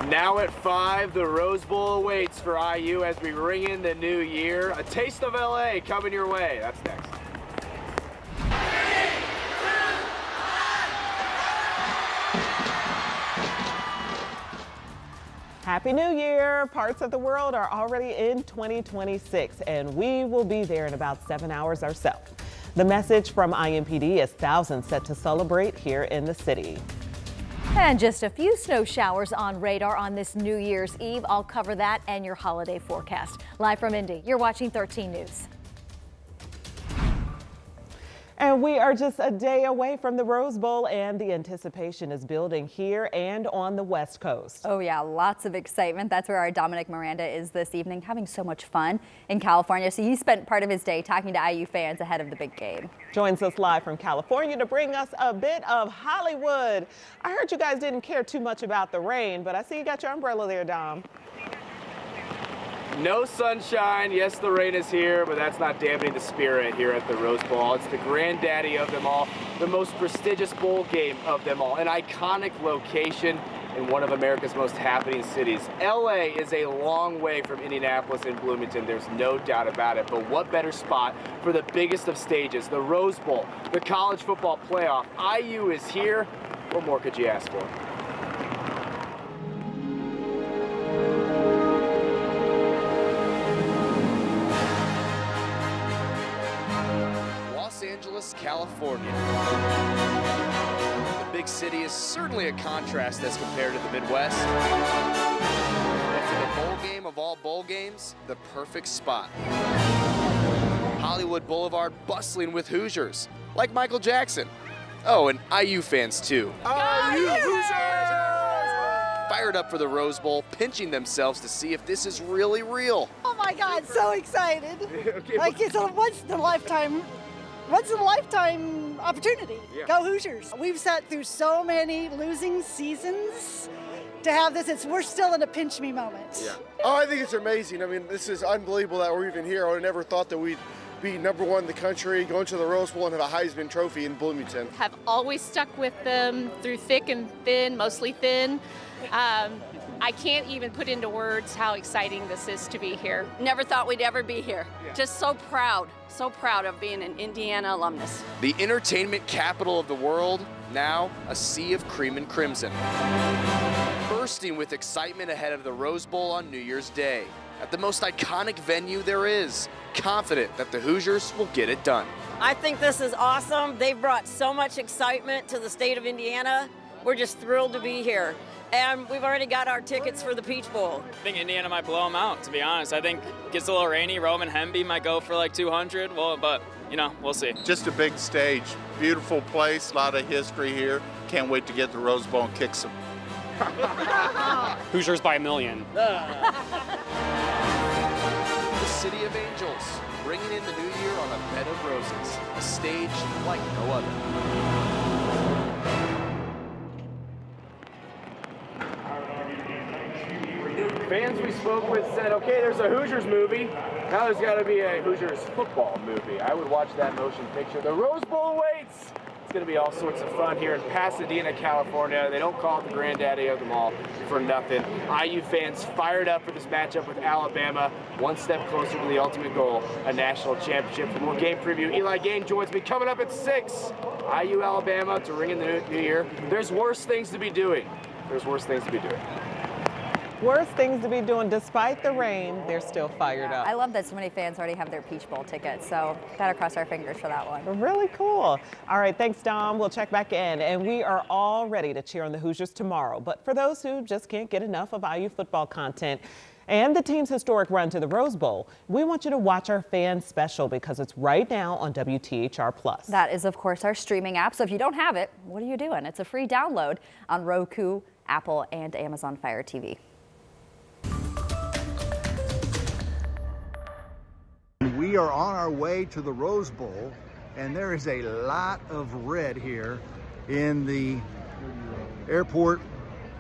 Now at 5, the Rose Bowl awaits for IU as we ring in the new year. A taste of LA coming your way. That's next. Happy New Year! Parts of the world are already in 2026, and we will be there in about 7 hours ourselves. The message from IMPD is thousands set to celebrate here in the city. And just a few snow showers on radar on this New Year's Eve. I'll cover that and your holiday forecast. Live from Indy, you're watching 13 News. And we are just a day away from the Rose Bowl, and the anticipation is building here and on the West Coast. Oh yeah, lots of excitement. That's where our Dominic Miranda is this evening, having so much fun in California. So he spent part of his day talking to IU fans ahead of the big game. Joins us live from California to bring us a bit of Hollywood. I heard you guys didn't care too much about the rain, but I see you got your umbrella there, Dom. No sunshine. Yes, the rain is here, but that's not dampening the spirit here at the Rose Bowl. It's the granddaddy of them all, the most prestigious bowl game of them all, an iconic location in one of America's most happening cities. LA is a long way from Indianapolis and Bloomington, there's no doubt about it, but what better spot for the biggest of stages, the Rose Bowl, the college football playoff. IU is here. What more could you ask for? Los Angeles, California. The big city is certainly a contrast as compared to the Midwest. But for the bowl game of all bowl games, the perfect spot. Hollywood Boulevard bustling with Hoosiers, like Michael Jackson. Oh, and IU fans too. IU Hoosiers! Fired up for the Rose Bowl, pinching themselves to see if this is really real. Oh my God, so excited. Okay, Like it's a once in a lifetime opportunity. Yeah. Go Hoosiers. We've sat through so many losing seasons to have this. We're still in a pinch me moment. Yeah. Oh, I think it's amazing. I mean, this is unbelievable that we're even here. I would have never thought that we'd be #1 in the country, going to the Rose Bowl and have a Heisman Trophy in Bloomington. Have always stuck with them through thick and thin, mostly thin. I can't even put into words how exciting this is to be here. Never thought we'd ever be here. Just so proud of being an Indiana alumnus. The entertainment capital of the world, now a sea of cream and crimson. Bursting with excitement ahead of the Rose Bowl on New Year's Day. At the most iconic venue there is, confident that the Hoosiers will get it done. I think this is awesome. They've brought so much excitement to the state of Indiana. We're just thrilled to be here. And we've already got our tickets for the Peach Bowl. I think Indiana might blow them out, to be honest. I think it gets a little rainy. Roman Hemby might go for like 200, well, but, you know, we'll see. Just a big stage, beautiful place, a lot of history here. Can't wait to get the Rose Bowl and kick some. Hoosiers by a million. The City of Angels, bringing in the new year on a bed of roses, a stage like no other. Fans we spoke with said, okay, there's a Hoosiers movie. Now there's got to be a Hoosiers football movie. I would watch that motion picture. The Rose Bowl awaits. It's going to be all sorts of fun here in Pasadena, California. They don't call it the granddaddy of them all for nothing. IU fans fired up for this matchup with Alabama. One step closer to the ultimate goal, a national championship. For more game preview, Eli Gain joins me coming up at 6. IU Alabama to ring in the new year. There's worse things to be doing. There's worse things to be doing. Worst things to be doing, despite the rain, they're still fired up. I love that so many fans already have their Peach Bowl tickets, so gotta cross our fingers for that one. Really cool. All right, thanks, Dom. We'll check back in, and we are all ready to cheer on the Hoosiers tomorrow. But for those who just can't get enough of IU football content and the team's historic run to the Rose Bowl, we want you to watch our fan special because it's right now on WTHR+. That is, of course, our streaming app, so if you don't have it, what are you doing? It's a free download on Roku, Apple, and Amazon Fire TV. We are on our way to the Rose Bowl, and there is a lot of red here in the airport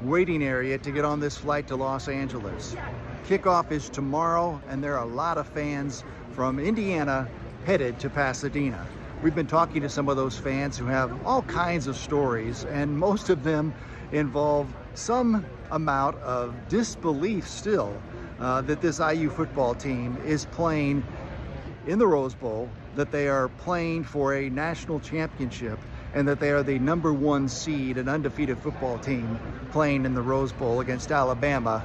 waiting area to get on this flight to Los Angeles. Kickoff is tomorrow, and there are a lot of fans from Indiana headed to Pasadena. We've been talking to some of those fans who have all kinds of stories, and most of them involve some amount of disbelief still that this IU football team is playing in the Rose Bowl, that they are playing for a national championship, and that they are the #1 seed, an undefeated football team playing in the Rose Bowl against Alabama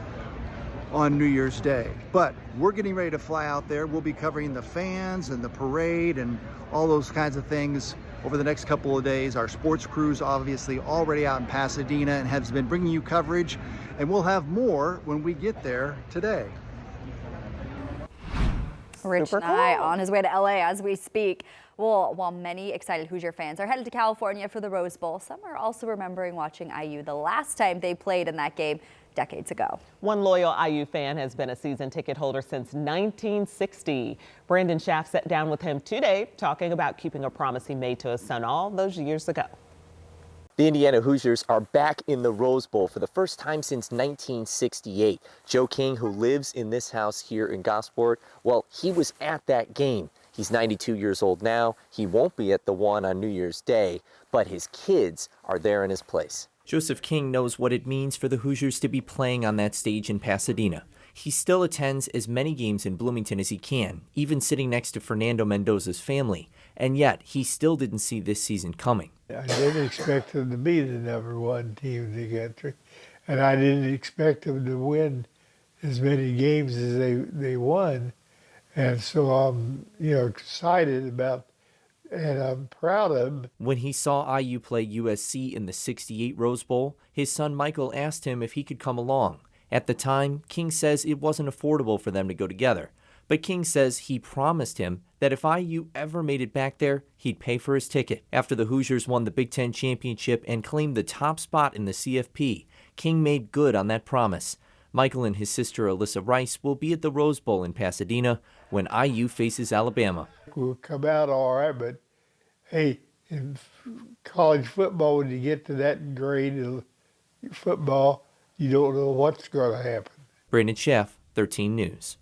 on New Year's Day. But we're getting ready to fly out there. We'll be covering the fans and the parade and all those kinds of things over the next couple of days. Our sports crew's obviously already out in Pasadena and has been bringing you coverage, and we'll have more when we get there today. Rich Nye on his way to LA as we speak. Well, while many excited Hoosier fans are headed to California for the Rose Bowl, some are also remembering watching IU the last time they played in that game decades ago. One loyal IU fan has been a season ticket holder since 1960. Brandon Schaff sat down with him today talking about keeping a promise he made to his son all those years ago. The Indiana Hoosiers are back in the Rose Bowl for the first time since 1968. Joe King, who lives in this house here in Gosport, well, he was at that game. He's 92 years old now. He won't be at the one on New Year's Day, but his kids are there in his place. Joseph King knows what it means for the Hoosiers to be playing on that stage in Pasadena. He still attends as many games in Bloomington as he can, even sitting next to Fernando Mendoza's family, and yet he still didn't see this season coming. I didn't expect them to be the #1 team in the country, and I didn't expect them to win as many games as they won, and so I'm excited about, and I'm proud of them. When he saw IU play USC in the '68 Rose Bowl, his son Michael asked him if he could come along. At the time, King says it wasn't affordable for them to go together, but King says he promised him that if IU ever made it back there, he'd pay for his ticket. After the Hoosiers won the Big Ten championship and claimed the top spot in the CFP, King made good on that promise. Michael and his sister Alyssa Rice will be at the Rose Bowl in Pasadena when IU faces Alabama. We'll come out all right, but hey, in college football, when you get to that grade of football, you don't know what's going to happen. Brandon Schaff, 13 News.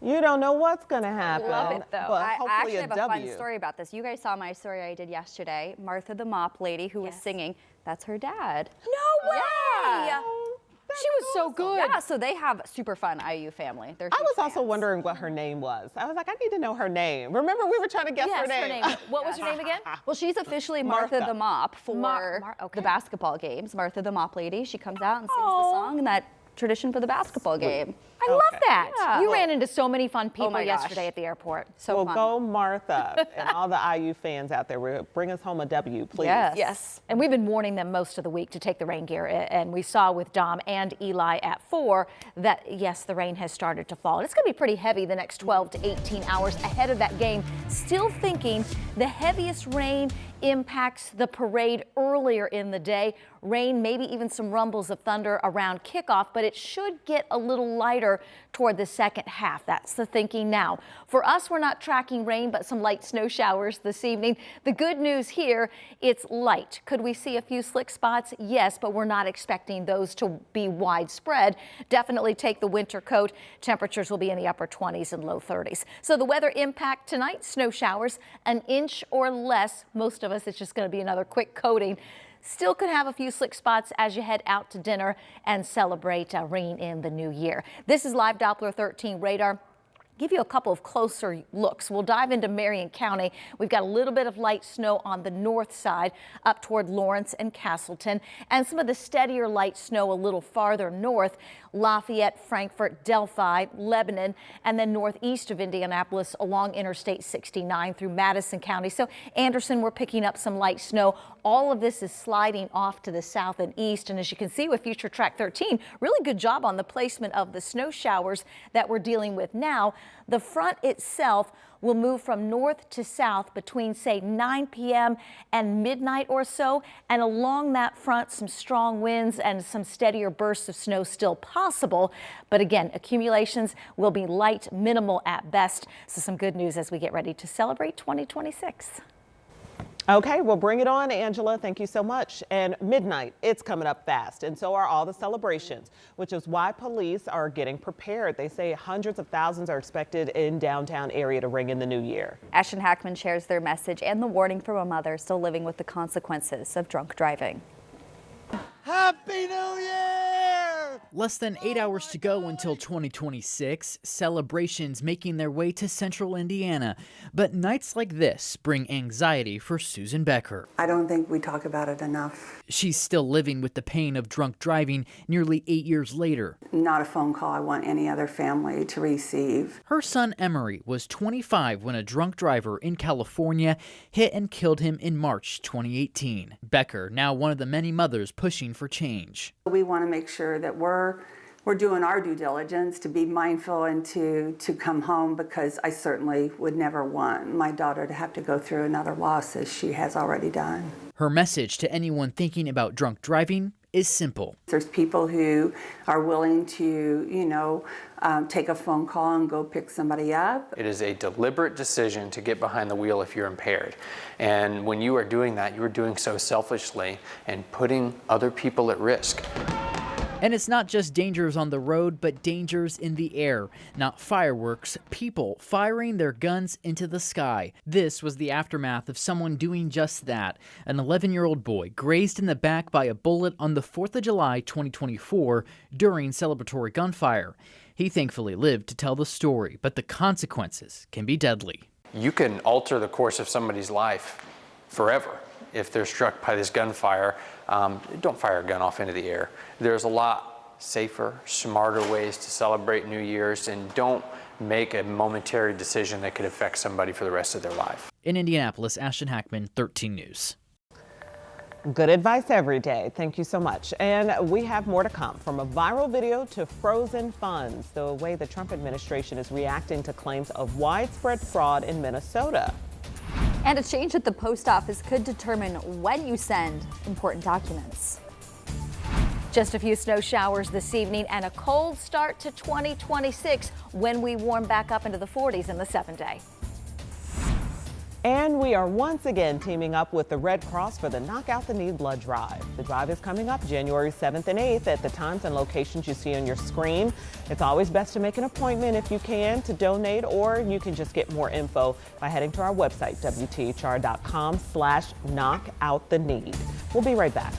You don't know what's going to happen. Love it, though. But I hopefully actually have a fun W. story about this. You guys saw my story I did yesterday. Martha the mop lady who was singing, that's her dad. No way! Yeah. She was so good. Yeah, so they have a super fun IU family. I was also wondering what her name was. I was like, I need to know her name. Remember, we were trying to guess her name. What was her name again? Well, she's officially Martha the Mop for the basketball games. Martha the Mop lady. She comes out and sings the song and that tradition for the basketball game. I love that. Yeah. You ran into so many fun people my gosh. yesterday at the airport. So Well, fun. go Martha and all the IU fans out there. Bring us home a W, please. Yes. And we've been warning them most of the week to take the rain gear. And we saw with Dom and Eli at 4 that, yes, the rain has started to fall. And it's going to be pretty heavy the next 12 to 18 hours ahead of that game. Still thinking the heaviest rain impacts the parade earlier in the day. Rain, maybe even some rumbles of thunder around kickoff, but it should get a little lighter toward the second half. That's the thinking now. For us, we're not tracking rain, but some light snow showers this evening. The good news here, it's light. Could we see a few slick spots? Yes, but we're not expecting those to be widespread. Definitely take the winter coat. Temperatures will be in the upper 20s and low 30s. So the weather impact tonight, snow showers, an inch or less. Most of us, it's just going to be another quick coating. Still could have a few slick spots as you head out to dinner and celebrate rain in the new year. This is Live Doppler 13 radar. Give you a couple of closer looks. We'll dive into Marion County. We've got a little bit of light snow on the north side up toward Lawrence and Castleton, and some of the steadier light snow a little farther north, Lafayette, Frankfort, Delphi, Lebanon, and then northeast of Indianapolis along Interstate 69 through Madison County. So Anderson, we're picking up some light snow. All of this is sliding off to the south and east, and as you can see with Future Track 13, really good job on the placement of the snow showers that we're dealing with now. The front itself will move from north to south between, say, 9 p.m. and midnight or so. And along that front, some strong winds and some steadier bursts of snow still possible. But again, accumulations will be light, minimal at best. So some good news as we get ready to celebrate 2026. Okay, well, bring it on, Angela. Thank you so much. And midnight, it's coming up fast, and so are all the celebrations, which is why police are getting prepared. They say hundreds of thousands are expected in downtown area to ring in the new year. Ashton Hackman shares their message and the warning from a mother still living with the consequences of drunk driving. Happy New Year! Less than 8 hours to go until 2026. Celebrations making their way to central Indiana. But nights like this bring anxiety for Susan Becker. I don't think we talk about it enough. She's still living with the pain of drunk driving nearly 8 years later. Not a phone call I want any other family to receive. Her son Emery was 25 when a drunk driver in California hit and killed him in March 2018. Becker, now one of the many mothers pushing for change. We want to make sure that we're doing our due diligence to be mindful and to come home, because I certainly would never want my daughter to have to go through another loss as she has already done. Her message to anyone thinking about drunk driving is simple. There's people who are willing to, take a phone call and go pick somebody up. It is a deliberate decision to get behind the wheel if you're impaired. And when you are doing that, you are doing so selfishly and putting other people at risk. And it's not just dangers on the road, but dangers in the air. Not fireworks, people firing their guns into the sky. This was the aftermath of someone doing just that. An 11-year-old boy grazed in the back by a bullet on the 4th of July 2024 during celebratory gunfire. He thankfully lived to tell the story, but the consequences can be deadly. You can alter the course of somebody's life forever if they're struck by this gunfire. Don't fire a gun off into the air. There's a lot safer, smarter ways to celebrate New Year's, and don't make a momentary decision that could affect somebody for the rest of their life. In Indianapolis, Ashton Hackman, 13 News. Good advice every day. Thank you so much. And we have more to come, from a viral video to frozen funds, the way the Trump administration is reacting to claims of widespread fraud in Minnesota. And a change at the post office could determine when you send important documents. Just a few snow showers this evening and a cold start to 2026 when we warm back up into the 40s in the 7-day. And we are once again teaming up with the Red Cross for the Knock Out the Need blood drive. The drive is coming up January 7th and 8th at the times and locations you see on your screen. It's always best to make an appointment if you can to donate, or you can just get more info by heading to our website, WTHR.com/knockouttheneed. We'll be right back.